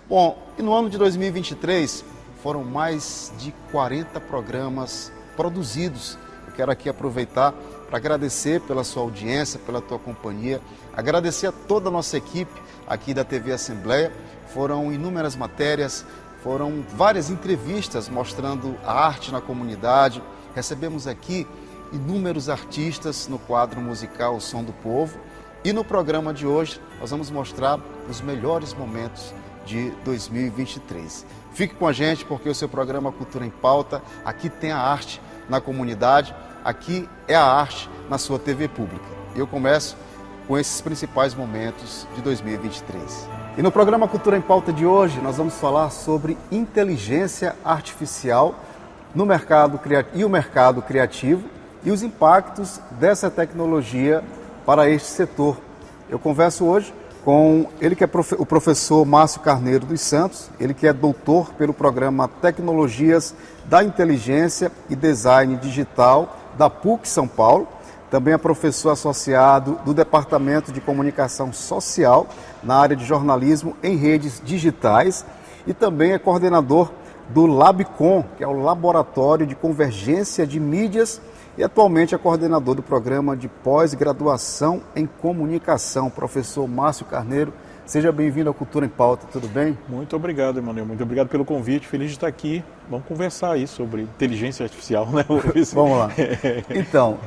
Bom, e no ano de 2023 foram mais de 40 programas produzidos. Eu quero aqui aproveitar para agradecer pela sua audiência, pela tua companhia, agradecer a toda a nossa equipe aqui da TV Assembleia. Foram inúmeras matérias, foram várias entrevistas mostrando a arte na comunidade. Recebemos aqui inúmeros artistas no quadro musical O Som do Povo. E no programa de hoje nós vamos mostrar os melhores momentos de 2023. Fique com a gente porque o seu programa Cultura em Pauta, aqui tem a arte na comunidade, aqui é a arte na sua TV pública. Eu começo com esses principais momentos de 2023. E no programa Cultura em Pauta de hoje nós vamos falar sobre inteligência artificial no mercado e o mercado criativo e os impactos dessa tecnologia para este setor. Eu converso hoje com ele que é o professor Márcio Carneiro dos Santos, ele que é doutor pelo programa Tecnologias da Inteligência e Design Digital da PUC São Paulo. Também é professor associado do Departamento de Comunicação Social na área de jornalismo em redes digitais e também é coordenador do LabCom, que é o Laboratório de Convergência de Mídias, e atualmente é coordenador do programa de pós-graduação em comunicação. Professor Márcio Carneiro, seja bem-vindo ao Cultura em Pauta, tudo bem? Muito obrigado, Emanuel, muito obrigado pelo convite, feliz de estar aqui. Vamos conversar aí sobre inteligência artificial, né? Vamos lá. Então,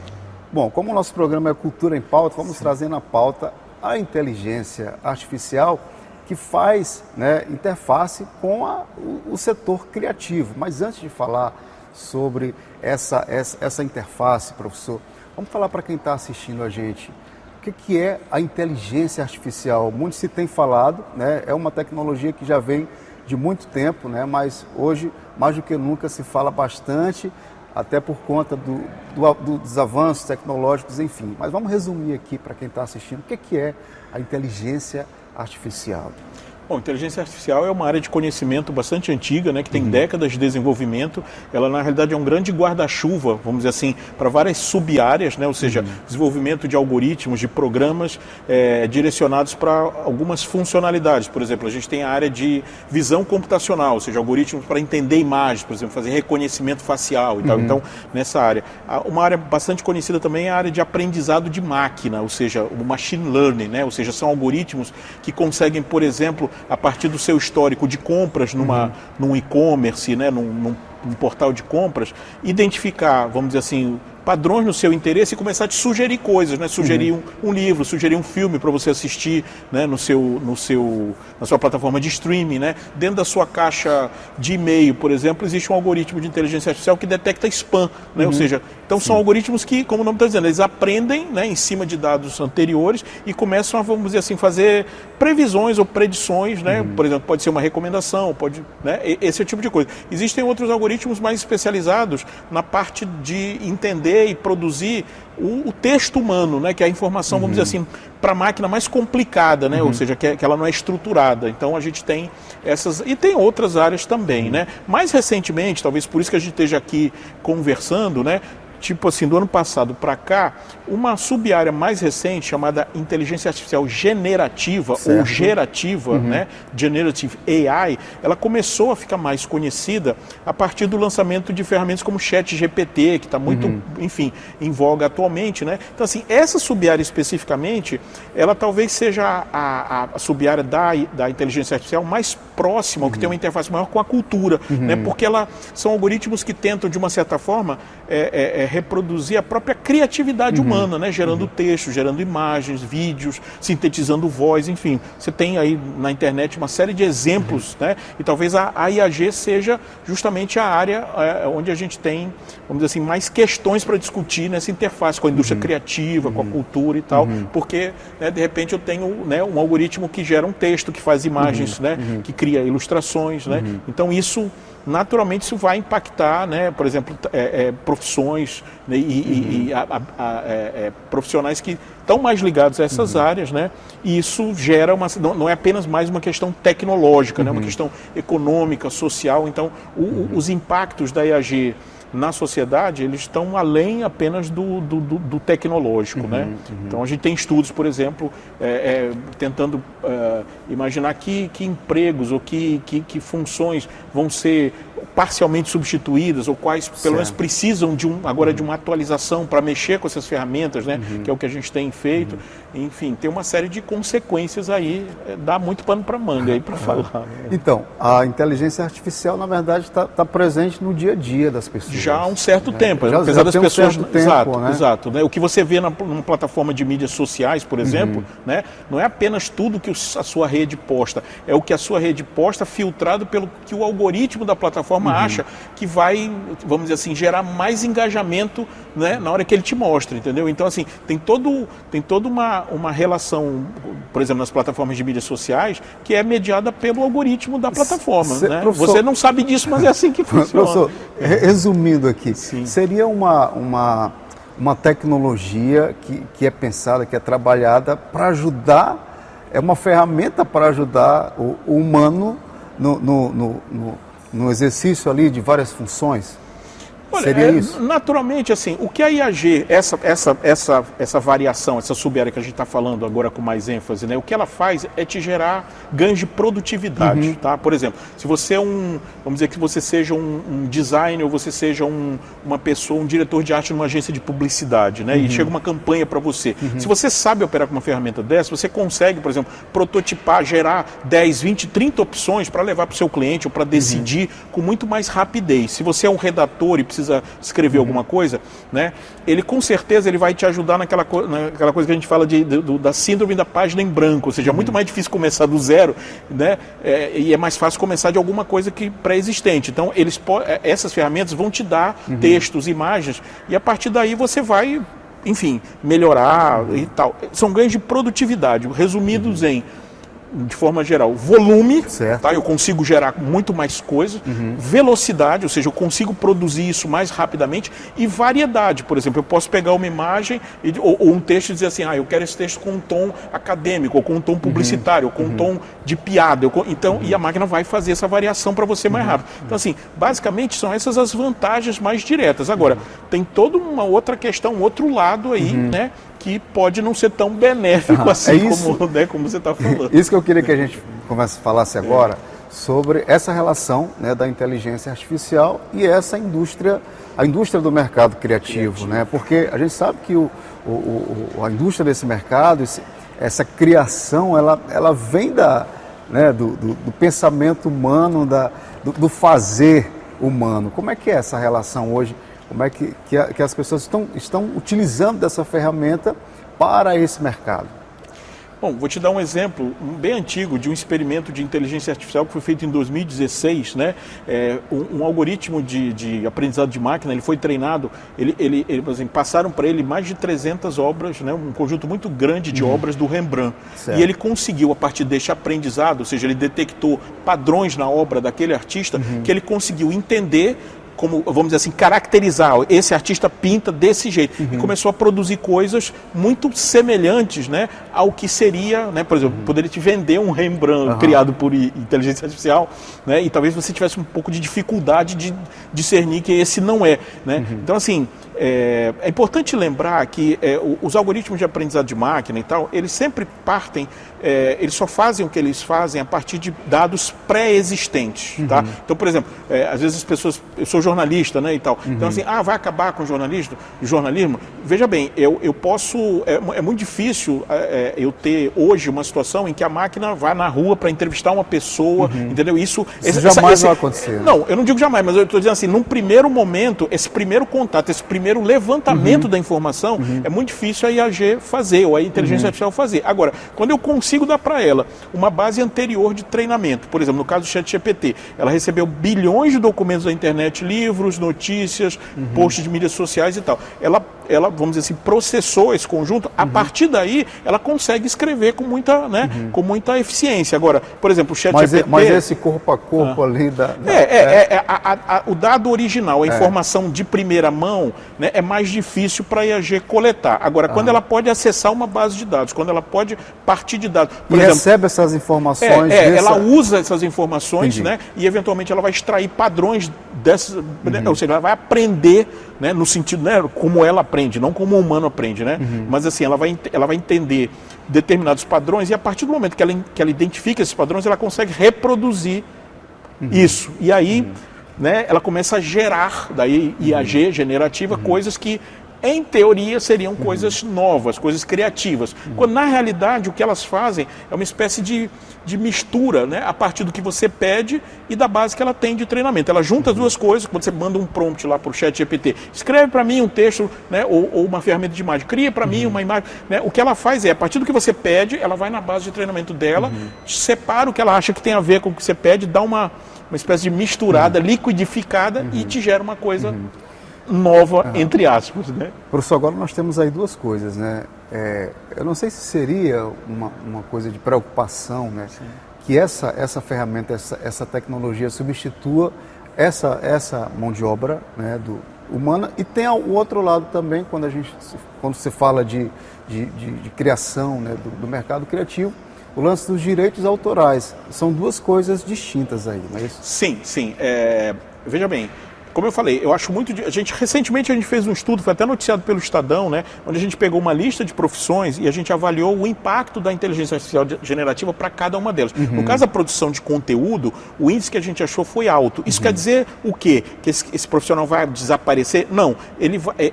bom, como o nosso programa é Cultura em Pauta, vamos trazer na pauta a inteligência artificial que faz, né, interface com o setor criativo. Mas antes de falar sobre essa interface, professor, vamos falar para quem está assistindo a gente, o que é a inteligência artificial? Muito se tem falado, né, é uma tecnologia que já vem de muito tempo, né, mas hoje, mais do que nunca, se fala bastante, até por conta dos avanços tecnológicos, enfim. Mas vamos resumir aqui para quem está assistindo, o que é a inteligência artificial? Bom, inteligência artificial é uma área de conhecimento bastante antiga, né, que tem décadas de desenvolvimimento. Ela, na realidade, é um grande guarda-chuva, vamos dizer assim, para várias sub-áreas, né, ou seja, desenvolvimento de algoritmos, de programas direcionados para algumas funcionalidades. Por exemplo, a gente tem a área de visão computacional, ou seja, algoritmos para entender imagens, por exemplo, fazer reconhecimento facial e tal. Então, nessa área. Uma área bastante conhecida também é a área de aprendizado de máquina, ou seja, o machine learning, né, ou seja, são algoritmos que conseguem, por exemplo, a partir do seu histórico de compras num e-commerce, né, num portal de compras, identificar, vamos dizer assim, padrões no seu interesse e começar a te sugerir coisas, né? Sugerir um livro, sugerir um filme para você assistir, né? na sua plataforma de streaming, né? Dentro da sua caixa de e-mail, por exemplo, existe um algoritmo de inteligência artificial que detecta spam, né? Ou seja, então são algoritmos que, como o nome está dizendo, eles aprendem, né, em cima de dados anteriores e começam a, vamos dizer assim, fazer previsões ou predições, né? Por exemplo, pode ser uma recomendação, pode, né? Esse tipo de coisa. Existem outros algoritmos mais especializados na parte de entender e produzir o texto humano, né, que é a informação, vamos dizer assim, para a máquina mais complicada, né, ou seja, que ela não é estruturada. Então a gente tem essas, e tem outras áreas também, né. Mais recentemente, talvez por isso que a gente esteja aqui conversando, né, tipo assim, do ano passado para cá, uma sub-área mais recente chamada inteligência artificial generativa ou gerativa, né, Generative AI, ela começou a ficar mais conhecida a partir do lançamento de ferramentas como o ChatGPT, que está muito, enfim, em voga atualmente, né. Então, assim, essa sub-área especificamente, ela talvez seja a sub-área da inteligência artificial mais próxima, ou que tem uma interface maior com a cultura, né, porque são algoritmos que tentam, de uma certa forma, reproduzir a própria criatividade humana, né? Gerando texto, gerando imagens, vídeos, sintetizando voz, enfim. Você tem aí na internet uma série de exemplos, né? E talvez a IAG seja justamente a área onde a gente tem, vamos dizer assim, mais questões para discutir nessa interface com a indústria criativa, com a cultura e tal, porque, né, de repente eu tenho, né, um algoritmo que gera um texto, que faz imagens, né, que cria ilustrações, né? Então isso, naturalmente, isso vai impactar, né, por exemplo, profissões, né, profissionais que estão mais ligados a essas áreas, né, e isso gera não é apenas mais uma questão tecnológica, né, uma questão econômica, social. Então, os impactos da IAG na sociedade, eles estão além apenas do tecnológico, né? Então a gente tem estudos, por exemplo, tentando imaginar que empregos ou que funções vão ser parcialmente substituídas ou quais pelo menos precisam de uma atualização para mexer com essas ferramentas, né? Que é o que a gente tem feito. Enfim, tem uma série de consequências aí, dá muito pano para manga aí para falar. Né? Então, a inteligência artificial, na verdade, está presente no dia a dia das pessoas. Já há um certo tempo, apesar das pessoas... Exato, né? O que você vê numa plataforma de mídias sociais, por exemplo, né? Não é apenas tudo que a sua rede posta, é o que a sua rede posta filtrado pelo que o algoritmo da plataforma acha que vai, vamos dizer assim, gerar mais engajamento, né, na hora que ele te mostra, entendeu? Então, assim, tem toda uma relação, por exemplo, nas plataformas de mídias sociais, que é mediada pelo algoritmo da plataforma, né? Você não sabe disso, mas é assim que funciona. Professor, resumindo aqui, seria uma tecnologia que é pensada, que é trabalhada para ajudar, é uma ferramenta para ajudar o humano no exercício ali de várias funções? Olha, seria isso? Naturalmente, assim, o que a IAG, essa variação, essa sub-área que a gente está falando agora com mais ênfase, né, o que ela faz é te gerar ganhos de produtividade, tá? Por exemplo, se você é vamos dizer que você seja um designer ou você seja uma pessoa, um diretor de arte numa agência de publicidade, né, e chega uma campanha para você. Se você sabe operar com uma ferramenta dessa, você consegue, por exemplo, prototipar, gerar 10, 20, 30 opções para levar para o seu cliente ou para decidir com muito mais rapidez. Se você é um redator e precisa escrever alguma coisa, né? Ele com certeza ele vai te ajudar naquela coisa que a gente fala da síndrome da página em branco, ou seja, é muito mais difícil começar do zero, né? E é mais fácil começar de alguma coisa que pré-existente. Então, essas ferramentas vão te dar textos, imagens, e a partir daí você vai, enfim, melhorar e tal. São ganhos de produtividade, resumidos de forma geral, volume, tá? Eu consigo gerar muito mais coisas, velocidade, ou seja, eu consigo produzir isso mais rapidamente, e variedade. Por exemplo, eu posso pegar uma imagem ou um texto e dizer assim, eu quero esse texto com um tom acadêmico, ou com um tom publicitário, ou com um tom de piada. E a máquina vai fazer essa variação para você mais rápido. Então, assim, basicamente são essas as vantagens mais diretas. Agora, tem toda uma outra questão, um outro lado aí, né? Que pode não ser tão benéfico assim como você está falando. Isso que eu queria que a gente falasse agora, sobre essa relação, né, da inteligência artificial e essa indústria, a indústria do mercado criativo. Né? Porque a gente sabe que a indústria desse mercado, essa criação, ela vem do pensamento humano, do fazer humano. Como é que é essa relação hoje? Como é que as pessoas estão utilizando dessa ferramenta para esse mercado? Bom, vou te dar um exemplo bem antigo de um experimento de inteligência artificial que foi feito em 2016, né? Um algoritmo de aprendizado de máquina, ele foi treinado, passaram para ele mais de 300 obras, né? Um conjunto muito grande de obras do Rembrandt. Certo. E ele conseguiu, a partir desse aprendizado, ou seja, ele detectou padrões na obra daquele artista, que ele conseguiu entender como, vamos dizer assim, caracterizar, esse artista pinta desse jeito, e começou a produzir coisas muito semelhantes, né, ao que seria, né, por exemplo, poderia te vender um Rembrandt criado por inteligência artificial, né, e talvez você tivesse um pouco de dificuldade de discernir que esse não é, né. Então, assim, é importante lembrar que os algoritmos de aprendizado de máquina e tal, eles sempre partem, eles só fazem o que eles fazem a partir de dados pré-existentes, tá? Então, por exemplo, às vezes as pessoas, eu sou jornalista, né, e tal, então assim, vai acabar com o jornalismo? Veja bem, eu posso, é muito difícil eu ter hoje uma situação em que a máquina vai na rua para entrevistar uma pessoa, entendeu? Isso jamais vai acontecer. Não, eu não digo jamais, mas eu estou dizendo assim, num primeiro momento, esse primeiro contato, esse primeiro levantamento da informação, é muito difícil a IAG fazer, ou a inteligência artificial fazer. Agora, quando eu consigo dar para ela uma base anterior de treinamento, por exemplo, no caso do ChatGPT, ela recebeu bilhões de documentos da internet, livros, notícias, posts de mídias sociais e tal. Ela vamos dizer assim, processou esse conjunto, a partir daí ela consegue escrever com muita, né, com muita eficiência. Agora, por exemplo, o ChatGPT... Mas esse corpo a corpo ali o dado original, a informação de primeira mão, né, é mais difícil para a IAG coletar. Agora, quando ela pode acessar uma base de dados, quando ela pode partir de dados... Por exemplo, recebe essas informações... Ela usa essas informações, né, e eventualmente ela vai extrair padrões dessas... Né, ou seja, ela vai aprender, né, no sentido, né, como ela aprende, não como o humano aprende, né? Mas assim, ela vai entender determinados padrões e a partir do momento que ela identifica esses padrões, ela consegue reproduzir isso. E aí, né, ela começa a gerar, daí IAG, generativa, coisas que, em teoria, seriam coisas novas, coisas criativas. Quando, na realidade, o que elas fazem é uma espécie de mistura, né, a partir do que você pede e da base que ela tem de treinamento. Ela junta as duas coisas, quando você manda um prompt lá para o ChatGPT, escreve para mim um texto, né, ou uma ferramenta de imagem, cria para mim uma imagem. Né, o que ela faz a partir do que você pede, ela vai na base de treinamento dela, separa o que ela acha que tem a ver com o que você pede, dá uma espécie de misturada, liquidificada e te gera uma coisa nova, entre aspas, né? Professor, agora nós temos aí duas coisas, né? Eu não sei se seria uma coisa de preocupação, né? Sim. Que essa ferramenta, essa tecnologia substitua essa mão de obra, né, humana, e tem o outro lado também, quando você fala de criação, né, do mercado criativo, o lance dos direitos autorais. São duas coisas distintas aí, não é isso? Sim. Veja bem, como eu falei, eu acho muito... Recentemente a gente fez um estudo, foi até noticiado pelo Estadão, né, onde a gente pegou uma lista de profissões e a gente avaliou o impacto da inteligência artificial generativa para cada uma delas. No caso da produção de conteúdo, o índice que a gente achou foi alto. Isso quer dizer o quê? Que esse profissional vai desaparecer? Não.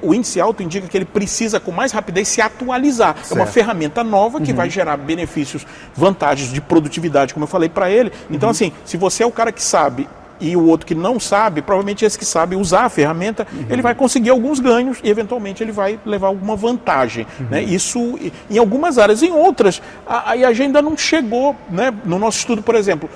O índice alto indica que ele precisa, com mais rapidez, se atualizar. Certo. É uma ferramenta nova que vai gerar benefícios, vantagens de produtividade, como eu falei para ele. Então, assim, se você é o cara que sabe e o outro que não sabe, provavelmente esse que sabe usar a ferramenta, ele vai conseguir alguns ganhos e eventualmente ele vai levar alguma vantagem. Né? Isso em algumas áreas. Em outras, a IAG ainda não chegou, né? No nosso estudo, por exemplo,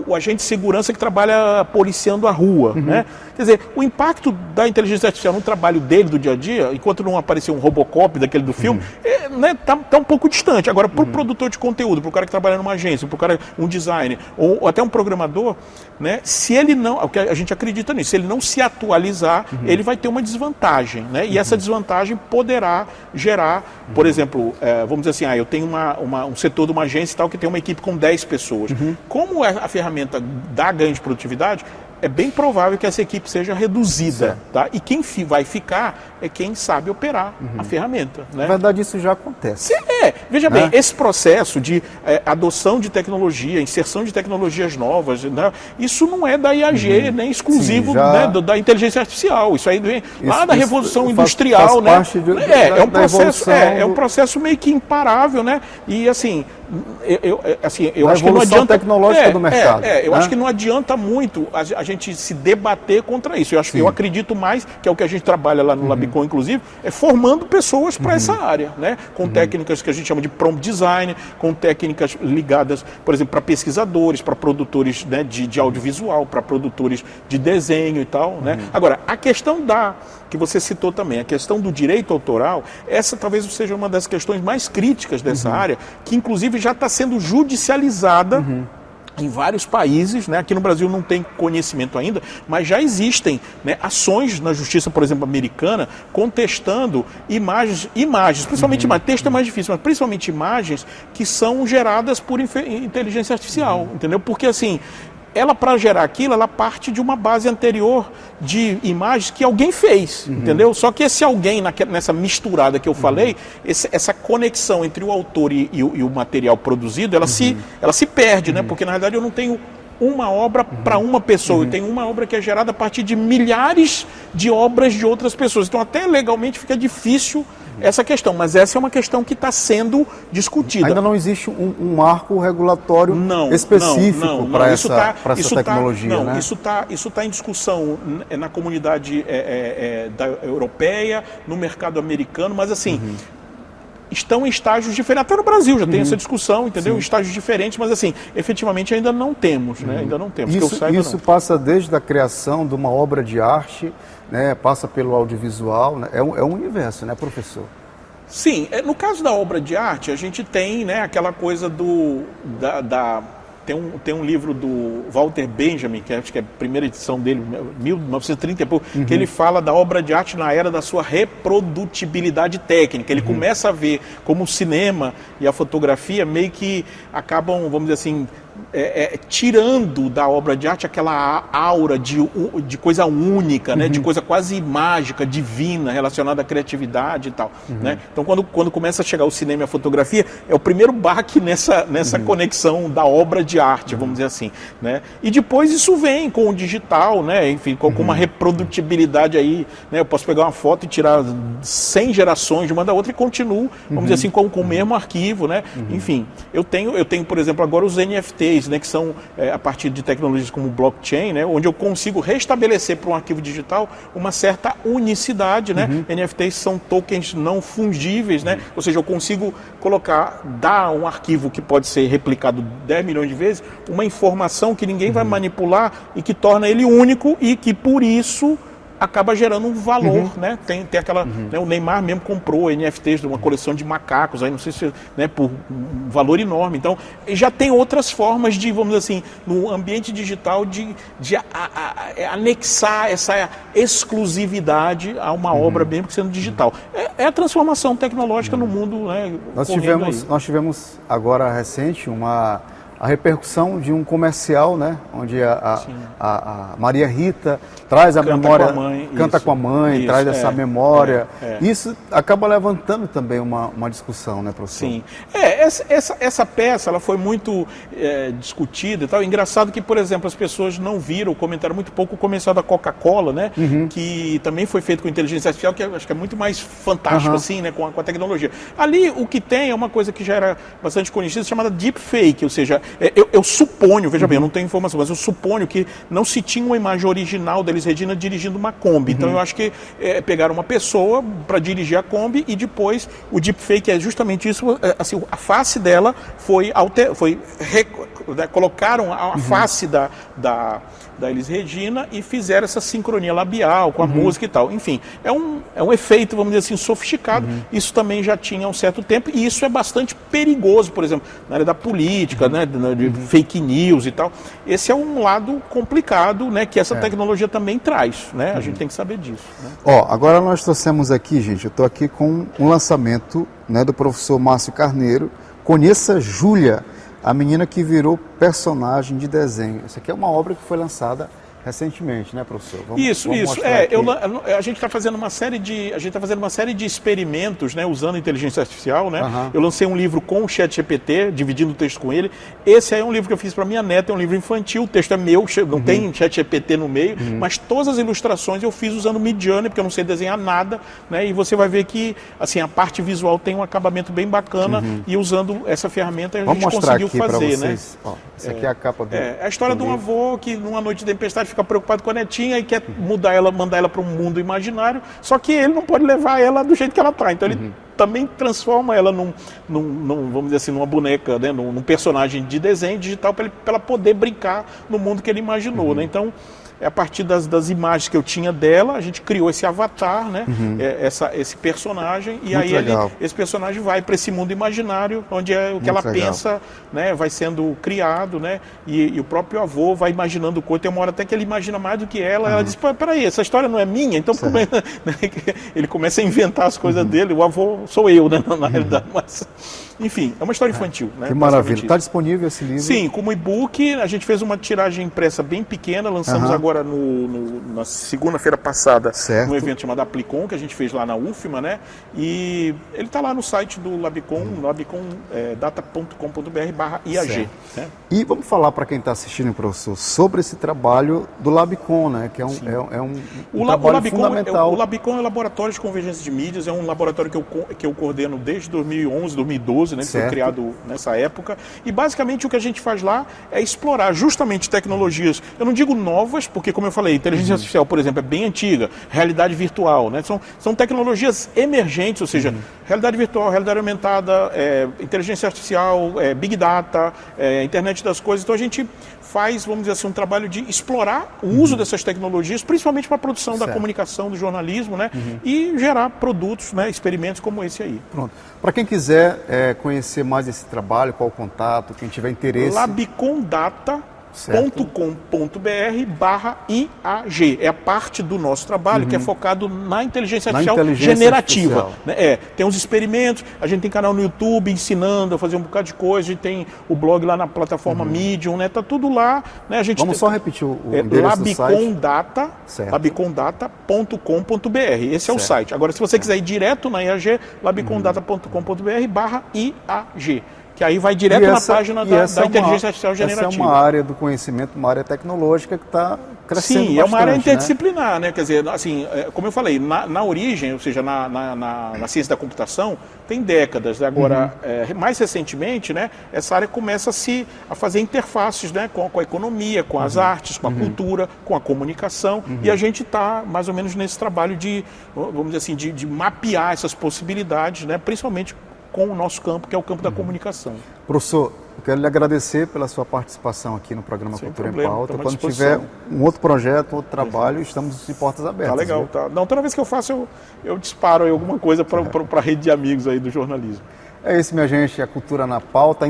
o agente de segurança que trabalha policiando a rua. Né? Quer dizer, o impacto da inteligência artificial no trabalho dele, do dia a dia, enquanto não apareceu um Robocop daquele do filme, né, tá um pouco distante. Agora, para o produtor de conteúdo, para o cara que trabalha numa agência, para o cara, um designer, ou até um programador, né, se ele não, o que a gente acredita nisso, se ele não se atualizar, ele vai ter uma desvantagem, né? E essa desvantagem poderá gerar, por exemplo, vamos dizer assim, eu tenho um setor de uma agência e tal que tem uma equipe com 10 pessoas. Como a ferramenta dá ganho de produtividade, é bem provável que essa equipe seja reduzida, tá? E quem vai ficar é quem sabe operar a ferramenta, né? Na verdade, isso já acontece. Veja bem, esse processo de adoção de tecnologia, inserção de tecnologias novas, né? Isso não é da IAG, nem exclusivo, né, da inteligência artificial. Isso aí vem lá da Revolução Industrial, né? É um processo meio que imparável, né? E assim, eu acho que não adianta tecnológica do mercado. Eu acho que não adianta muito a gente se debater contra isso. Eu acredito mais, que é o que a gente trabalha lá no Labicon, inclusive, é formando pessoas para essa área, né? Com técnicas que a gente chama de prompt design, com técnicas ligadas, por exemplo, para pesquisadores, para produtores, né, de audiovisual, para produtores de desenho e tal, né? Agora, a questão que você citou também, a questão do direito autoral, essa talvez seja uma das questões mais críticas dessa área, que inclusive já está sendo judicializada em vários países, né? Aqui no Brasil não tem conhecimento ainda, mas já existem, né, ações na justiça, por exemplo, americana, contestando imagens, principalmente imagens, texto é mais difícil, mas principalmente imagens que são geradas por inteligência artificial, entendeu? Porque assim, ela, para gerar aquilo, ela parte de uma base anterior de imagens que alguém fez, entendeu? Só que esse alguém, nessa misturada que eu falei, essa conexão entre o autor e o material produzido, ela se perde, né? Porque, na verdade, eu não tenho uma obra para uma pessoa, eu tenho uma obra que é gerada a partir de milhares de obras de outras pessoas. Então, até legalmente fica difícil essa questão, mas essa é uma questão que está sendo discutida. Ainda não existe um marco regulatório específico para essa tecnologia, né? Isso tá em discussão na comunidade europeia, no mercado americano, mas assim, estão em estágios diferentes. Até no Brasil já tem essa discussão, entendeu? Em estágios diferentes, mas assim, efetivamente ainda não temos, né? Ainda não temos. Isso passa desde a criação de uma obra de arte, né, passa pelo audiovisual, né? É um universo, né, professor? Sim, no caso da obra de arte, a gente tem, né, aquela coisa tem um livro do Walter Benjamin, que acho que é a primeira edição dele, 1930 e pouco, que ele fala da obra de arte na era da sua reprodutibilidade técnica. Ele começa a ver como o cinema e a fotografia meio que acabam, vamos dizer assim, tirando da obra de arte aquela aura de coisa única, né? De coisa quase mágica, divina, relacionada à criatividade e tal. Né? Então, quando começa a chegar o cinema e a fotografia, é o primeiro baque nessa conexão da obra de arte, vamos dizer assim. Né? E depois isso vem com o digital, né? Enfim, com uma reprodutibilidade aí. Né? Eu posso pegar uma foto e tirar 100 gerações de uma da outra e continuo, vamos dizer assim, com o mesmo arquivo. Né? Enfim, eu tenho, por exemplo, agora os NFTs, né, que são a partir de tecnologias como blockchain, né, onde eu consigo restabelecer para um arquivo digital uma certa unicidade. Né? NFTs são tokens não fungíveis, né? Ou seja, eu consigo dar um arquivo que pode ser replicado 10 milhões de vezes, uma informação que ninguém vai manipular e que torna ele único e que por isso acaba gerando um valor, né? Tem aquela, né, o Neymar mesmo comprou NFTs de uma coleção de macacos, aí não sei se, né, por um valor enorme. Então, já tem outras formas de, vamos dizer assim, no ambiente digital de anexar essa exclusividade a uma obra mesmo que sendo digital. É a transformação tecnológica no mundo, né? Nós tivemos agora recente a repercussão de um comercial, né, onde a Maria Rita traz a memória, canta com a mãe, traz essa memória. Isso acaba levantando também uma discussão, né, professor? Sim. Essa peça ela foi muito discutida e tal. Engraçado que, por exemplo, as pessoas não viram, comentaram muito pouco o comercial da Coca-Cola, né, que também foi feito com inteligência artificial, que acho que é muito mais fantástico, assim, né, com a tecnologia. Ali, o que tem é uma coisa que já era bastante conhecida, chamada deepfake, ou seja, eu suponho, veja bem, eu não tenho informação, mas eu suponho que não se tinha uma imagem original da Elis Regina dirigindo uma Kombi. Então eu acho que pegaram uma pessoa para dirigir a Kombi e depois o deepfake é justamente isso, assim, a face dela colocaram a face da Elis Regina e fizeram essa sincronia labial com a música e tal. Enfim, é um efeito, vamos dizer assim, sofisticado. Isso também já tinha há um certo tempo e isso é bastante perigoso, por exemplo, na área da política, né, de fake news e tal. Esse é um lado complicado, né, que essa tecnologia também traz, né? A gente tem que saber disso. Né? Agora nós trouxemos aqui, gente, eu estou aqui com um lançamento, né, do professor Márcio Carneiro. Conheça Júlia, a menina que virou personagem de desenho. Isso aqui é uma obra que foi lançada recentemente, né, professor? Isso. A gente está fazendo uma série de experimentos, né, usando inteligência artificial, né? Eu lancei um livro com o ChatGPT, dividindo o texto com ele. Esse aí é um livro que eu fiz para minha neta, é um livro infantil, o texto é meu, não tem ChatGPT no meio, mas todas as ilustrações eu fiz usando Midjourney, porque eu não sei desenhar nada, né? E você vai ver que, assim, a parte visual tem um acabamento bem bacana e usando essa ferramenta a gente conseguiu fazer, né? Essa aqui é a capa do a história de um avô que numa noite de tempestade fica preocupado com a netinha e quer mandar ela para um mundo imaginário, só que ele não pode levar ela do jeito que ela está. Então ele também transforma ela vamos dizer assim, numa boneca, né, num personagem de desenho digital para ela poder brincar no mundo que ele imaginou. Né? Então, a partir das imagens que eu tinha dela, a gente criou esse avatar, né? Esse personagem, e aí esse personagem vai para esse mundo imaginário, onde o que ela pensa, né, vai sendo criado, né? E o próprio avô vai imaginando coisa. Tem uma hora até que ele imagina mais do que ela. Ela diz, peraí, essa história não é minha? Então ele começa a inventar as coisas dele. O avô sou eu, né, na realidade. Mas, enfim, é uma história infantil. Né? Que maravilha. Está disponível esse livro? Sim, como e-book. A gente fez uma tiragem impressa bem pequena, lançamos agora na segunda-feira passada, num evento chamado Aplicon, que a gente fez lá na UFMA, né? E ele está lá no site do Labicon, labicondata.com.br/IAG. Né? E vamos falar para quem está assistindo, professor, sobre esse trabalho do Labicon, né? Que é um trabalho fundamental. O Labicon é um laboratório de convergência de mídias, é um laboratório que eu coordeno desde 2011, 2012, né? Que foi criado nessa época. E basicamente o que a gente faz lá é explorar justamente tecnologias, eu não digo novas, porque porque, como eu falei, inteligência artificial, por exemplo, é bem antiga, realidade virtual, né? São tecnologias emergentes, ou seja, realidade virtual, realidade aumentada, inteligência artificial, Big Data, internet das coisas. Então a gente faz, vamos dizer assim, um trabalho de explorar o uso dessas tecnologias, principalmente para a produção da comunicação, do jornalismo, né? E gerar produtos, né? Experimentos como esse aí. Pronto. Para quem quiser conhecer mais esse trabalho, qual o contato, quem tiver interesse... labicondata.com.br/IAG. É a parte do nosso trabalho que é focado na inteligência artificial generativa. Né? Tem uns experimentos, a gente tem canal no YouTube ensinando a fazer um bocado de coisa, a gente tem o blog lá na plataforma Medium, né? Tá tudo lá. Né? A gente Vamos só repetir o endereço do site. labicondata.com.br. Esse é o site. Agora, se você quiser ir direto na IAG, labicondata.com.br/IAG. Que aí vai direto na página da inteligência artificial generativa. Essa é uma área do conhecimento, uma área tecnológica que está crescendo bastante. Sim, é uma área interdisciplinar, né? Quer dizer, assim, como eu falei, na origem, ou seja, na ciência da computação, tem décadas. Agora, mais recentemente, né, essa área começa a fazer interfaces, né, com a economia, com as artes, com a cultura, com a comunicação. E a gente está mais ou menos nesse trabalho de, vamos dizer assim, de mapear essas possibilidades, né, principalmente com o nosso campo, que é o campo da comunicação. Professor, eu quero lhe agradecer pela sua participação aqui no programa Cultura em Pauta. Quando tiver um outro projeto, um outro trabalho, estamos de portas abertas. Tá legal, tá. Não, toda vez que eu faço, eu disparo aí alguma coisa para a rede de amigos aí do jornalismo. É isso, minha gente, a cultura na pauta, a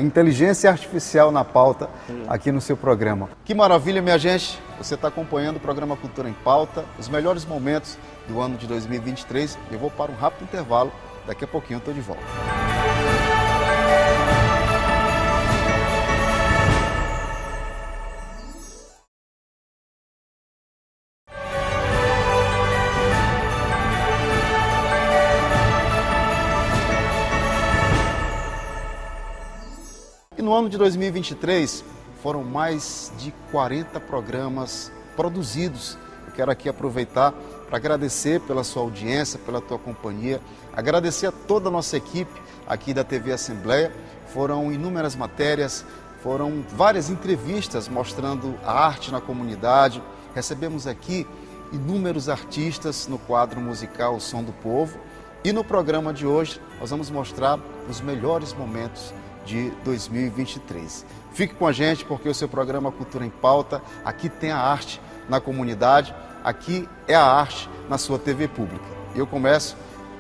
inteligência artificial na pauta, aqui no seu programa. Que maravilha, minha gente, você está acompanhando o programa Cultura em Pauta, os melhores momentos do ano de 2023. Eu vou para um rápido intervalo. Daqui a pouquinho eu estou de volta. E no ano de 2023 foram mais de 40 programas produzidos. Eu quero aqui aproveitar para agradecer pela sua audiência, pela tua companhia, agradecer a toda a nossa equipe aqui da TV Assembleia. Foram inúmeras matérias, foram várias entrevistas mostrando a arte na comunidade. Recebemos aqui inúmeros artistas no quadro musical O Som do Povo. E no programa de hoje nós vamos mostrar os melhores momentos de 2023. Fique com a gente porque o seu programa Cultura em Pauta, aqui tem a arte na comunidade. Aqui é a arte na sua TV pública. Eu começo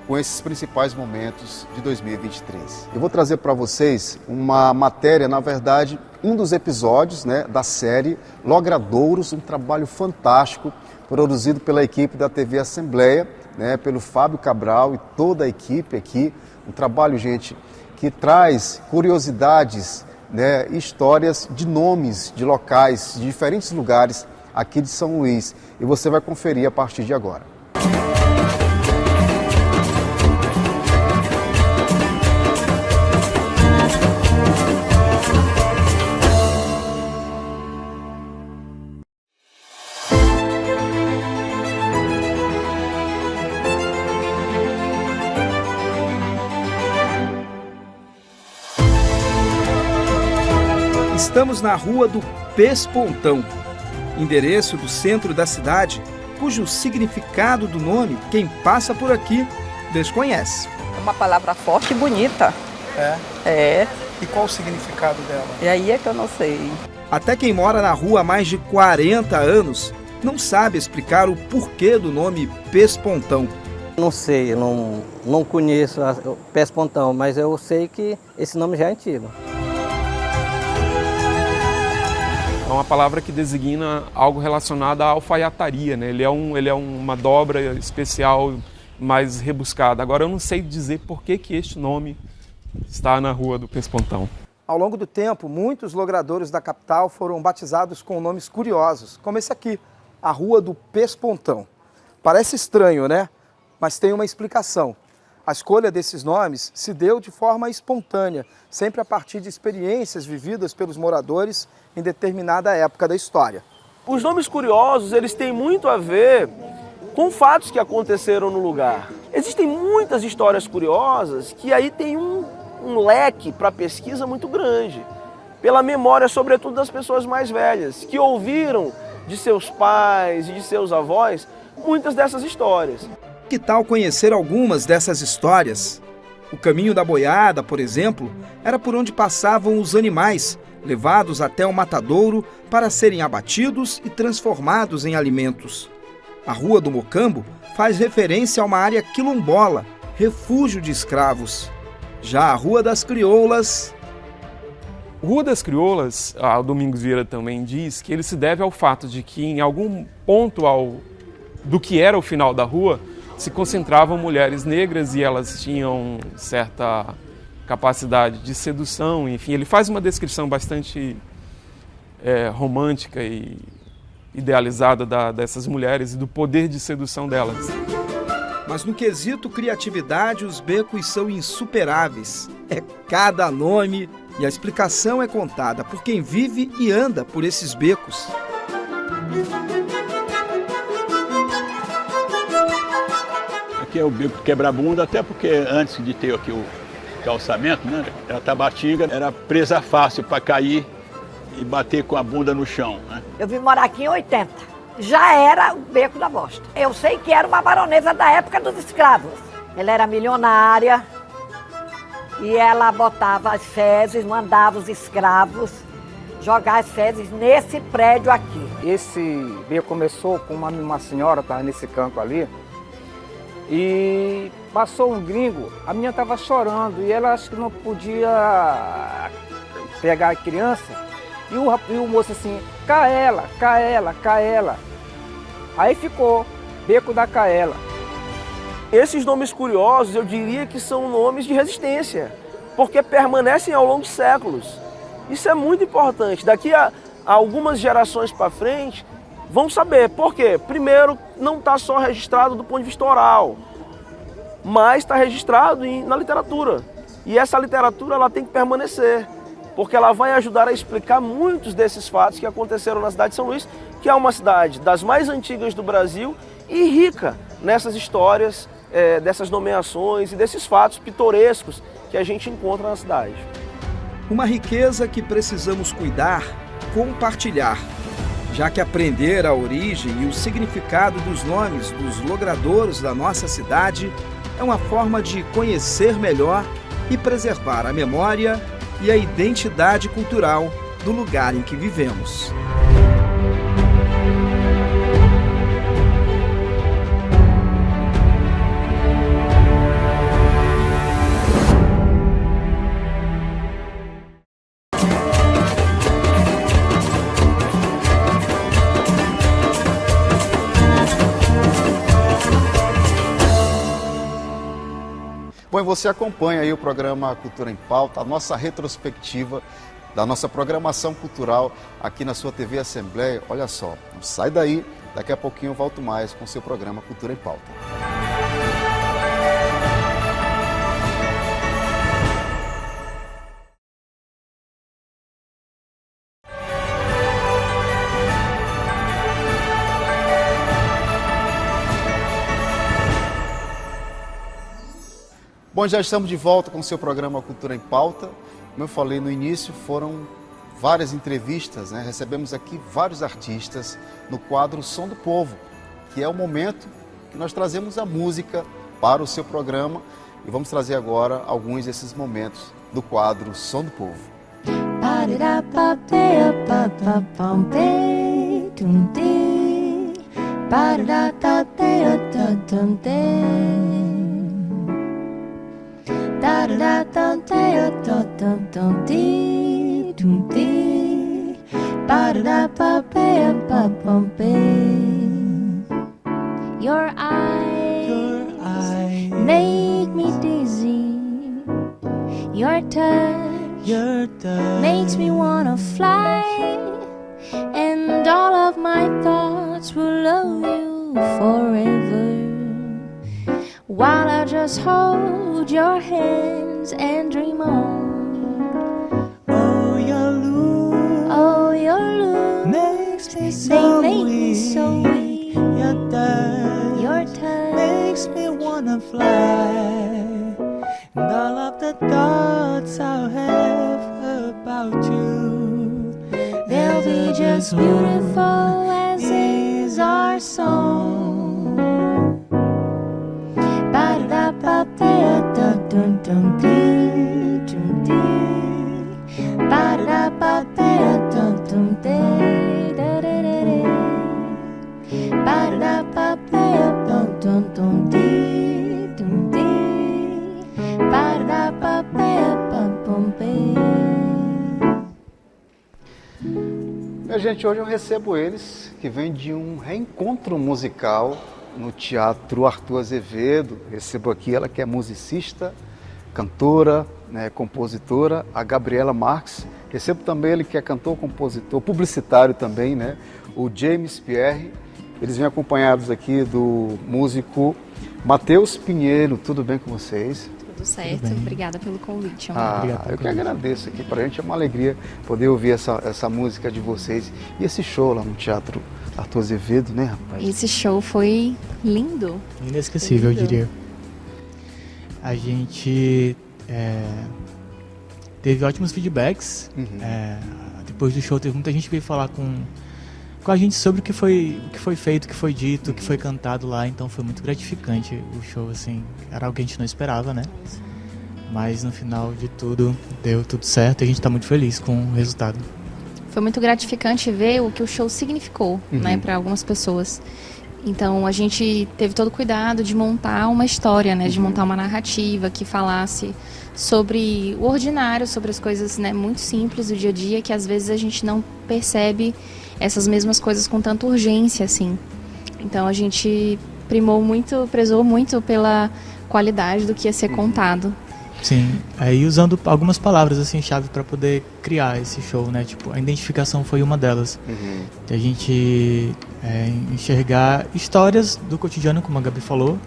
com esses principais momentos de 2023. Eu vou trazer para vocês uma matéria, na verdade, um dos episódios, né, da série Logradouros, um trabalho fantástico produzido pela equipe da TV Assembleia, né, pelo Fábio Cabral e toda a equipe aqui. Um trabalho, gente, que traz curiosidades, né, histórias de nomes de locais, de diferentes lugares aqui de São Luís, e você vai conferir a partir de agora. Estamos na Rua do Pespontão, endereço do centro da cidade, cujo significado do nome, quem passa por aqui, desconhece. É uma palavra forte e bonita. É. E qual o significado dela? E aí é que eu não sei. Até quem mora na rua há mais de 40 anos não sabe explicar o porquê do nome Pespontão. Não sei, eu não conheço o Pespontão, mas eu sei que esse nome já é antigo. É uma palavra que designa algo relacionado à alfaiataria, né? Ele é uma dobra especial, mais rebuscada. Agora eu não sei dizer por que este nome está na Rua do Pespontão. Ao longo do tempo, muitos logradouros da capital foram batizados com nomes curiosos, como esse aqui, a Rua do Pespontão. Parece estranho, né? Mas tem uma explicação. A escolha desses nomes se deu de forma espontânea, sempre a partir de experiências vividas pelos moradores em determinada época da história. Os nomes curiosos, eles têm muito a ver com fatos que aconteceram no lugar. Existem muitas histórias curiosas que aí tem um leque para pesquisa muito grande, pela memória, sobretudo, das pessoas mais velhas, que ouviram de seus pais e de seus avós muitas dessas histórias. Que tal conhecer algumas dessas histórias? O caminho da boiada, por exemplo, era por onde passavam os animais, levados até o matadouro para serem abatidos e transformados em alimentos. A Rua do Mocambo faz referência a uma área quilombola, refúgio de escravos. Já a Rua das Crioulas... Rua das Crioulas, o Domingos Vieira também diz que ele se deve ao fato de que em algum ponto do que era o final da rua, se concentravam mulheres negras e elas tinham certa capacidade de sedução. Enfim, ele faz uma descrição bastante romântica e idealizada dessas mulheres e do poder de sedução delas. Mas no quesito criatividade, os becos são insuperáveis. É cada nome e a explicação é contada por quem vive e anda por esses becos. Aqui é o beco do quebra-bunda, até porque antes de ter aqui o calçamento, né, a Tabatinga era presa fácil para cair e bater com a bunda no chão, né? Eu vim morar aqui em 80. Já era o Beco da Bosta. Eu sei que era uma baronesa da época dos escravos. Ela era milionária e ela botava as fezes, mandava os escravos jogar as fezes nesse prédio aqui. Esse beco começou com uma senhora, estava nesse canto ali, e passou um gringo, a menina estava chorando e ela acho que não podia pegar a criança. E o moço assim, Caela, Caela, Caela. Aí ficou, Beco da Caela. Esses nomes curiosos, eu diria que são nomes de resistência, porque permanecem ao longo de séculos. Isso é muito importante. Daqui a algumas gerações para frente, vão saber. Por quê? Primeiro, não está só registrado do ponto de vista oral, mas está registrado na literatura. E essa literatura ela tem que permanecer, porque ela vai ajudar a explicar muitos desses fatos que aconteceram na cidade de São Luís, que é uma cidade das mais antigas do Brasil e rica nessas histórias, dessas nomeações e desses fatos pitorescos que a gente encontra na cidade. Uma riqueza que precisamos cuidar, compartilhar, já que aprender a origem e o significado dos nomes dos logradouros da nossa cidade é uma forma de conhecer melhor e preservar a memória e a identidade cultural do lugar em que vivemos. Bom, e você acompanha aí o programa Cultura em Pauta, a nossa retrospectiva da nossa programação cultural aqui na sua TV Assembleia. Olha só, não sai daí, daqui a pouquinho eu volto mais com o seu programa Cultura em Pauta. Bom, já estamos de volta com o seu programa Cultura em Pauta. Como eu falei no início, foram várias entrevistas, né? Recebemos aqui vários artistas no quadro Som do Povo, que é o momento que nós trazemos a música para o seu programa. E vamos trazer agora alguns desses momentos do quadro Som do Povo. Your eyes make me dizzy. Your touch makes me wanna fly. And all of my thoughts will love you forever, while I just hold your hands and dream on. Oh, your look makes me so weak. Your touch makes me wanna fly. And all of the thoughts I'll have about you, they'll be just beautiful as song. Ba-da-da-ba-ba-da-dum-dum-dee, dum-dee. Ba-da-da-ba-ba-da-dum-dee, ba-da-da-ba-ba-dum-dum-dee, dum-dee. Ba-da-da-ba-ba-bum-bum-bee. Minha gente, hoje eu recebo eles, que vêm de um reencontro musical no Teatro Arthur Azevedo. Recebo aqui ela que é musicista, cantora, né, compositora, a Gabriela Marques. Recebo também ele que é cantor, compositor, publicitário também, né, o James Pierre. Eles vêm acompanhados aqui do músico Matheus Pinheiro. Tudo bem com vocês? Tudo certo, obrigada pelo convite. Eu que agradeço aqui, pra gente é uma alegria poder ouvir essa música de vocês. E esse show lá no Teatro Arthur Azevedo, né, rapaz? Esse show foi lindo. Inesquecível, lindo. Eu diria. A gente teve ótimos feedbacks. Depois do show teve muita gente que veio falar com a gente sobre o que foi feito, o que foi dito, o que foi cantado lá. Então foi muito gratificante o show, assim. Era algo que a gente não esperava, né? Mas no final de tudo, deu tudo certo e a gente está muito feliz com o resultado. Foi muito gratificante ver o que o show significou, né, para algumas pessoas. Então a gente teve todo o cuidado de montar uma história, né, de montar uma narrativa que falasse sobre o ordinário, sobre as coisas, né, muito simples do dia a dia, que às vezes a gente não percebe essas mesmas coisas com tanta urgência, assim. Então a gente prezou muito pela qualidade do que ia ser contado. Sim, aí usando algumas palavras assim chave para poder criar esse show, né? Tipo, a identificação foi uma delas. A gente enxergar histórias do cotidiano, como a Gabi falou,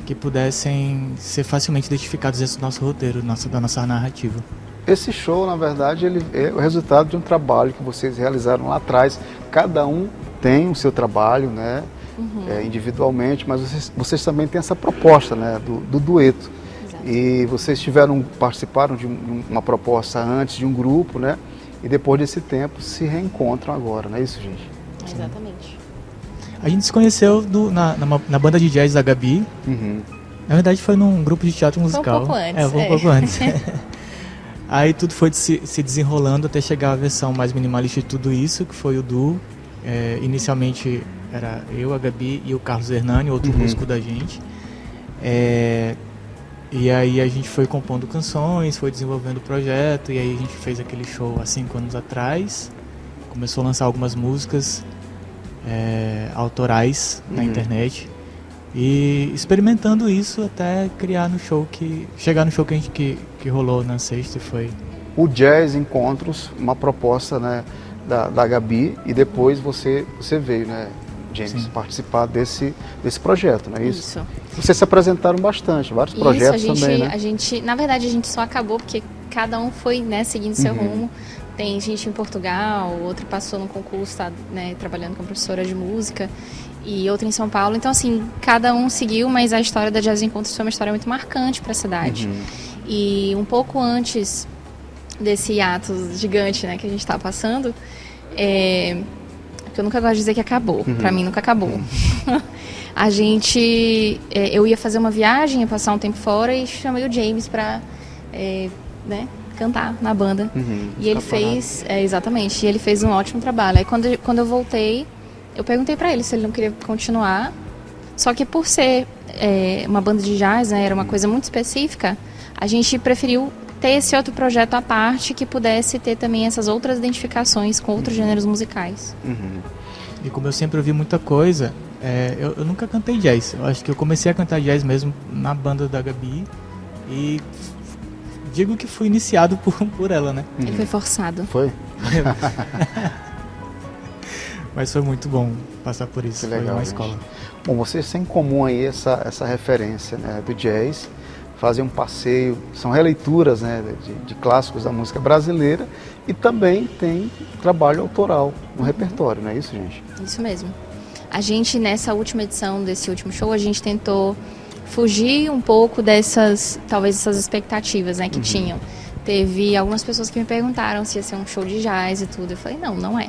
que pudessem ser facilmente identificadas dentro do nosso roteiro, da nossa narrativa. Esse show, na verdade, ele é o resultado de um trabalho que vocês realizaram lá atrás. Cada um tem o seu trabalho, né? Individualmente, mas vocês também têm essa proposta, né? Do dueto. E vocês participaram de uma proposta antes de um grupo, né? E depois desse tempo se reencontram agora, não é isso, gente? Exatamente. A gente se conheceu na banda de jazz da Gabi. Na verdade foi num grupo de teatro musical. Foi um pouco antes. Foi um pouco antes. Aí tudo foi se desenrolando até chegar à versão mais minimalista de tudo isso, que foi o duo. Inicialmente era eu, a Gabi e o Carlos Hernani, outro músico da gente. E aí a gente foi compondo canções, foi desenvolvendo o projeto, e aí a gente fez aquele show há 5 anos atrás. Começou a lançar algumas músicas autorais na internet. E experimentando isso até chegar no show que rolou na sexta. Foi o Jazz Encontros, uma proposta, né, da Gabi, e depois você veio, né, James, participar desse projeto, não é isso? Isso. Vocês se apresentaram bastante, vários projetos também, né? Na verdade, a gente só acabou porque cada um foi, né, seguindo seu rumo. Tem gente em Portugal, outro passou no concurso, tá, né, trabalhando como professora de música, e outro em São Paulo. Então, assim, cada um seguiu, mas a história da Jazz Encontros foi uma história muito marcante para a cidade. E um pouco antes desse hiato gigante, né, que a gente está passando, porque eu nunca gosto de dizer que acabou. Para mim nunca acabou. A gente, eu ia fazer uma viagem, ia passar um tempo fora e chamei o James para, né, cantar na banda. E ele fez, exatamente, e ele fez um ótimo trabalho. Aí quando eu voltei, eu perguntei para ele se ele não queria continuar. Só que por ser uma banda de jazz, né, era uma coisa muito específica, a gente preferiu ter esse outro projeto à parte que pudesse ter também essas outras identificações com outros gêneros musicais. E como eu sempre ouvi muita coisa, eu nunca cantei jazz. Eu acho que eu comecei a cantar jazz mesmo na banda da Gabi. E digo que fui iniciado por ela, né? Ele foi forçado. Foi? Mas foi muito bom passar por isso. Que legal, foi uma gente. escola. Bom, vocês têm em comum aí essa referência, né, do jazz. Fazem um passeio, são releituras, né, de clássicos da música brasileira, e também tem trabalho autoral no repertório, não é isso, gente? Isso mesmo. A gente, nessa última edição desse último show, a gente tentou fugir um pouco dessas expectativas, né, que tinham. Teve algumas pessoas que me perguntaram se ia ser um show de jazz e tudo. Eu falei, não é.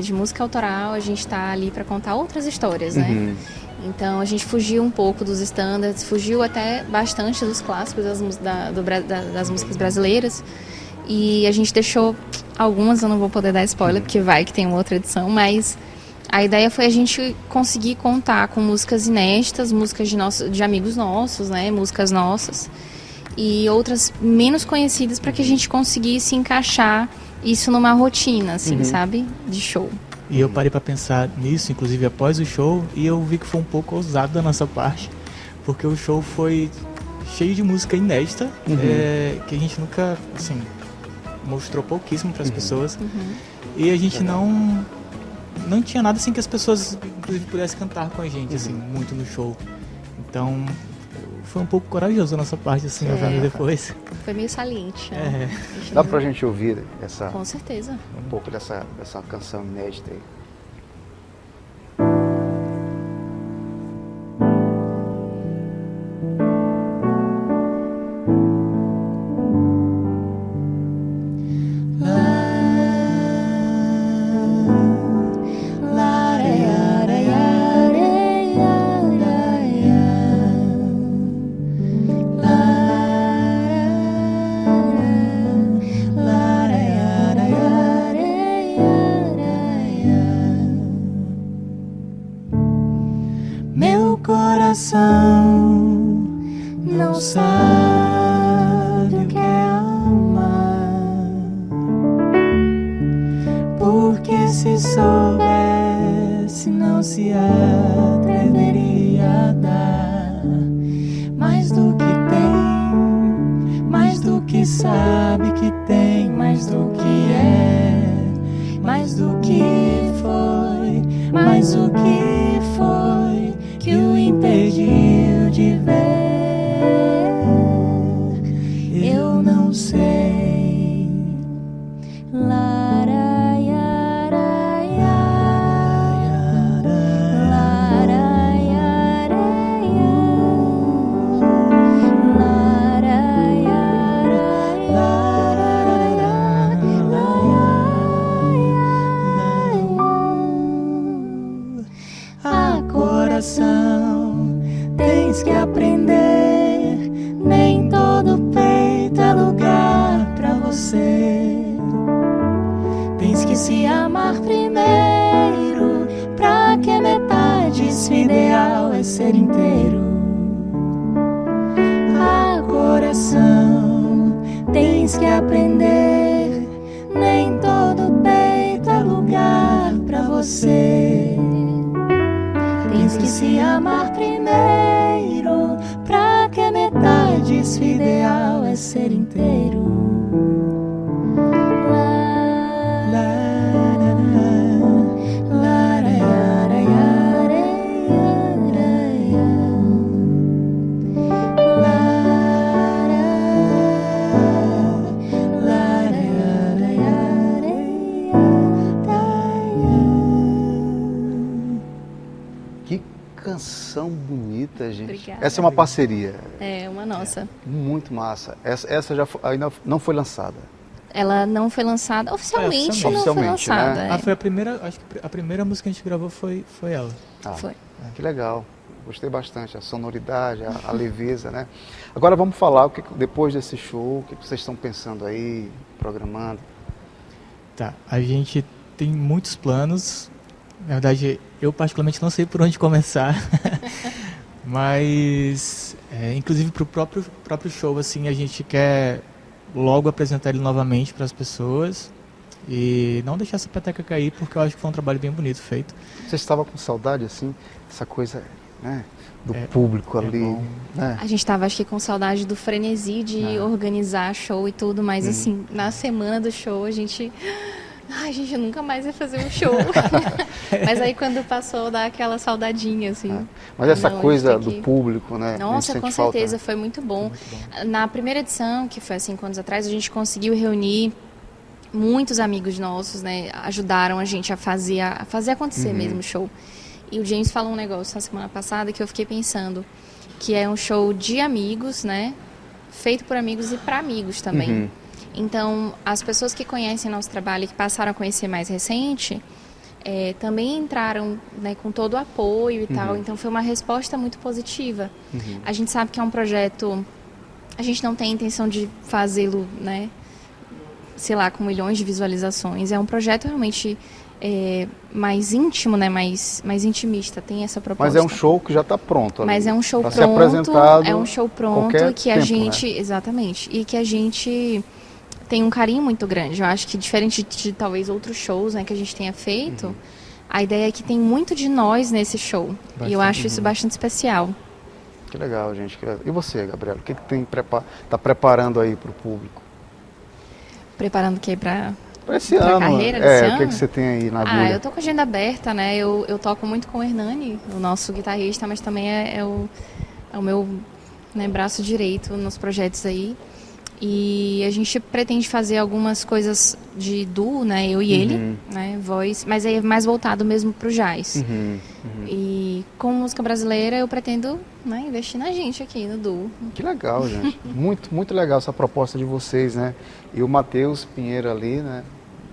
de música autoral, a gente está ali para contar outras histórias, né? Então a gente fugiu um pouco dos standards, fugiu até bastante dos clássicos das músicas brasileiras, e a gente deixou algumas, eu não vou poder dar spoiler, porque vai que tem uma outra edição, mas a ideia foi a gente conseguir contar com músicas inéditas, músicas de amigos nossos, né? Músicas nossas, e outras menos conhecidas, para que a gente conseguisse encaixar isso numa rotina, assim, sabe? De show. E eu parei para pensar nisso, inclusive após o show, e eu vi que foi um pouco ousado da nossa parte, porque o show foi cheio de música inédita, que a gente nunca, assim, mostrou pouquíssimo para as pessoas, e a gente não tinha nada assim que as pessoas, inclusive, pudessem cantar com a gente, assim, muito no show. Então, foi um pouco corajoso da nossa parte, assim, vendo depois. Foi meio saliente, né? Dá pra gente ouvir Com certeza. Um pouco dessa canção inédita aí. Não sabe o que é amar, porque se soubesse não se atreveria a dar mais do que tem, mais do que sabe que tem, mais do que é, mais do que foi, mais do que foi que o impediu de ver. Eu não sei. Ah, coração, tens que aprender, nem todo peito é lugar pra você. Tens que se amar primeiro, pra que metade se ideal é ser inteiro. Ah, coração, tens que aprender, nem todo peito é lugar pra você. Tens que se amar primeiro, pra que metade se ideal é ser inteiro. Canção bonita, gente. Obrigada. Essa é uma parceria. É uma nossa. Muito massa. Essa ainda não foi lançada. Ela não foi lançada oficialmente, não foi lançada. Né? Ah, foi a primeira, acho que a primeira música que a gente gravou foi ela. Foi. Que legal. Gostei bastante, a sonoridade, a leveza, né? Agora vamos falar, depois desse show, o que vocês estão pensando aí, programando? Tá, a gente tem muitos planos. Na verdade, eu particularmente não sei por onde começar, mas, inclusive para o próprio show, assim, a gente quer logo apresentar ele novamente para as pessoas e não deixar essa peteca cair, porque eu acho que foi um trabalho bem bonito feito. Você estava com saudade, assim, dessa coisa, né, do público ali? Né? A gente estava, acho que, com saudade do frenesi de organizar show e tudo, mas, assim, na semana do show, a gente nunca mais vai fazer um show. Mas aí quando passou, dá aquela saudadinha, assim. Mas essa coisa do público, né? Nossa, com certeza, foi muito bom. Na primeira edição, que foi há 5 anos atrás, a gente conseguiu reunir muitos amigos nossos, né? Ajudaram a gente a fazer acontecer mesmo o show. E o James falou um negócio na semana passada que eu fiquei pensando, que é um show de amigos, né? Feito por amigos e para amigos também. Então, as pessoas que conhecem nosso trabalho e que passaram a conhecer mais recente, também entraram, né, com todo o apoio e tal. Então foi uma resposta muito positiva. A gente sabe que é um projeto, a gente não tem a intenção de fazê-lo, né, sei lá, com milhões de visualizações. É um projeto realmente mais íntimo, né, mais intimista, tem essa proposta. Mas é um show que já está pronto. Mas é um show pra pronto, ser apresentado é um show pronto que a tempo, gente, né? exatamente, e que a gente tem um carinho muito grande. Eu acho que diferente de talvez outros shows, né, que a gente tenha feito, a ideia é que tem muito de nós nesse show. E eu acho isso bastante especial. Que legal, gente. E você, Gabriela, o que tem tá preparando aí para o público? Preparando o quê? Para esse ano? Carreira desse ano? O que você tem aí na agulha? Eu tô com a agenda aberta, né? Eu toco muito com o Hernani, o nosso guitarrista, mas também é o meu, né, braço direito nos projetos aí. E a gente pretende fazer algumas coisas de duo, né? Eu e ele, né? Voz, mas é mais voltado mesmo pro jazz. E com música brasileira eu pretendo, né, investir na gente aqui no duo. Que legal, gente. Muito legal essa proposta de vocês, né? E o Matheus Pinheiro ali, né?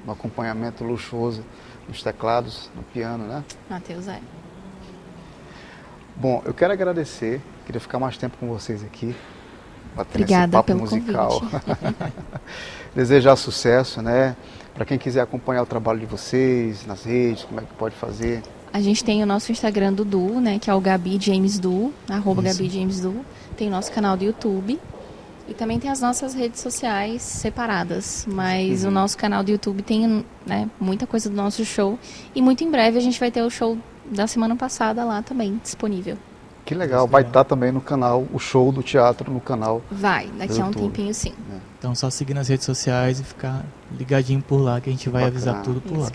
Um acompanhamento luxuoso nos teclados, no piano, né? Matheus Bom, eu quero agradecer. Queria ficar mais tempo com vocês aqui. Obrigada pelo musical. convite. Desejar sucesso, né? Para quem quiser acompanhar o trabalho de vocês nas redes, como é que pode fazer? A gente tem o nosso Instagram do Duo, né? Que é o Gabi James Duo, @Gabi James Duo. Tem o nosso canal do YouTube. E também tem as nossas redes sociais separadas. Mas o nosso canal do YouTube tem, né, muita coisa do nosso show. E muito em breve a gente vai ter o show da semana passada lá também, disponível. Que legal, vai estar também no canal, o show do teatro no canal. Vai, daqui a um tempinho sim. Então só seguir nas redes sociais e ficar ligadinho por lá, que a gente vai avisar tudo por lá.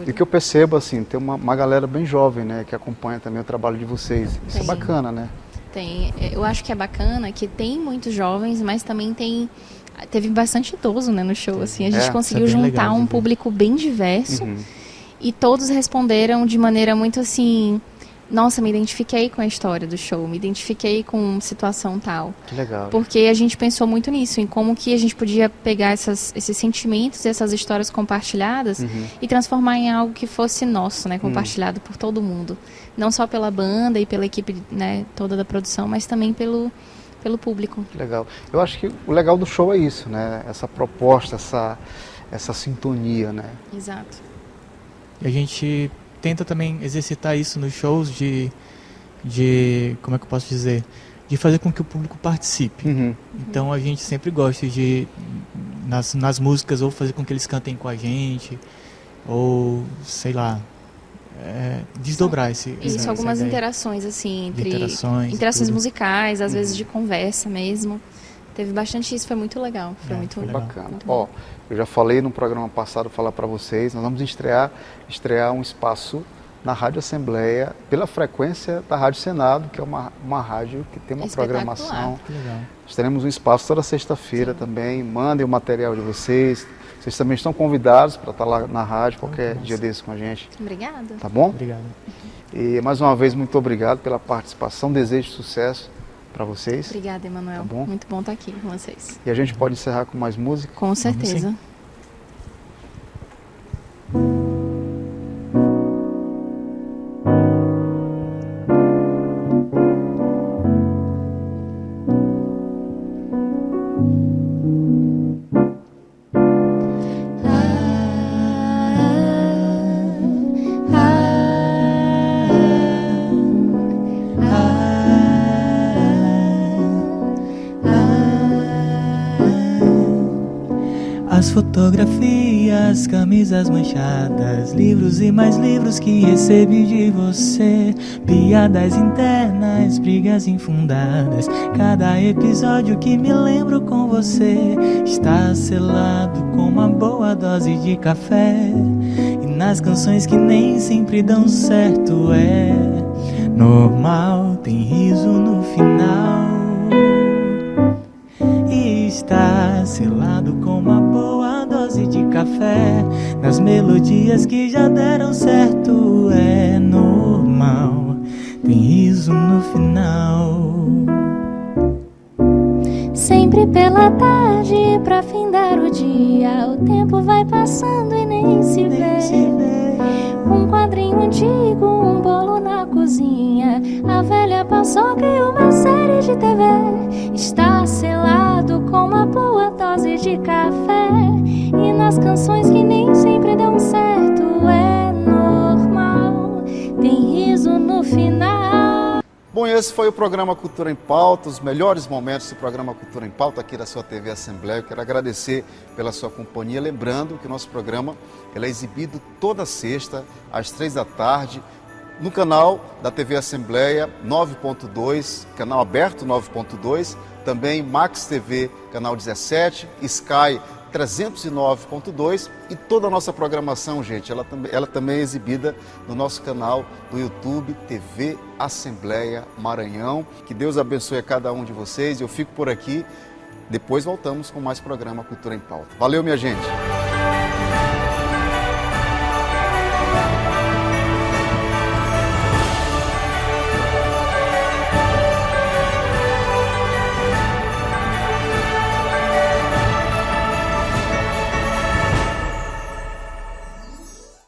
E o que eu percebo, assim, tem uma galera bem jovem, né, que acompanha também o trabalho de vocês. Isso é bacana, né? Tem, eu acho que é bacana que tem muitos jovens, mas também teve bastante idoso, né, no show, assim. A gente conseguiu juntar um público bem diverso e todos responderam de maneira muito assim... Nossa, me identifiquei com a história do show, me identifiquei com situação tal. Que legal. Porque a gente pensou muito nisso, em como que a gente podia pegar esses sentimentos e essas histórias compartilhadas e transformar em algo que fosse nosso, né, compartilhado por todo mundo. Não só pela banda e pela equipe, né, toda da produção, mas também pelo público. Que legal. Eu acho que o legal do show é isso, né? Essa proposta, essa sintonia, né? Exato. E a gente tenta também exercitar isso nos shows de como é que eu posso dizer, de fazer com que o público participe. Então a gente sempre gosta de nas músicas ou fazer com que eles cantem com a gente ou sei lá, desdobrar isso, algumas interações assim interações musicais, às vezes de conversa mesmo. Teve bastante isso, foi muito legal. Foi muito bacana. Muito Ó, eu já falei no programa passado, falar para vocês, nós vamos estrear um espaço na Rádio Assembleia, pela frequência da Rádio Senado, que é uma rádio que tem uma programação. Nós teremos um espaço toda sexta-feira também. Mandem o material de vocês. Vocês também estão convidados para estar lá na rádio qualquer dia desse com a gente. Obrigada. Tá bom? Obrigado. E mais uma vez, muito obrigado pela participação. Desejo sucesso para vocês. Obrigada, Emanuel. Tá bom? Muito bom estar aqui com vocês. E a gente pode encerrar com mais música? Com certeza. As fotografias, camisas manchadas, livros e mais livros que recebi de você, piadas internas, brigas infundadas, cada episódio que me lembro com você está selado com uma boa dose de café. E nas canções que nem sempre dão certo é normal, tem riso no final. E está selado com uma boa dose de café. Nas melodias que já deram certo é normal, tem riso no final. Sempre pela tarde pra findar o dia, o tempo vai passando e nem se vê. Um quadro Eu só crio uma série de TV. Está selado com uma boa dose de café. E nas canções que nem sempre dão certo, é normal, tem riso no final. Bom, esse foi o programa Cultura em Pauta, os melhores momentos do programa Cultura em Pauta aqui da sua TV Assembleia. Eu quero agradecer pela sua companhia, lembrando que o nosso programa ele é exibido toda sexta, às 3 da tarde, no canal da TV Assembleia 9.2, canal aberto 9.2, também Max TV, canal 17, Sky 309.2 e toda a nossa programação, gente, ela também é exibida no nosso canal do YouTube, TV Assembleia Maranhão. Que Deus abençoe a cada um de vocês. Eu fico por aqui, depois voltamos com mais programa Cultura em Pauta. Valeu, minha gente!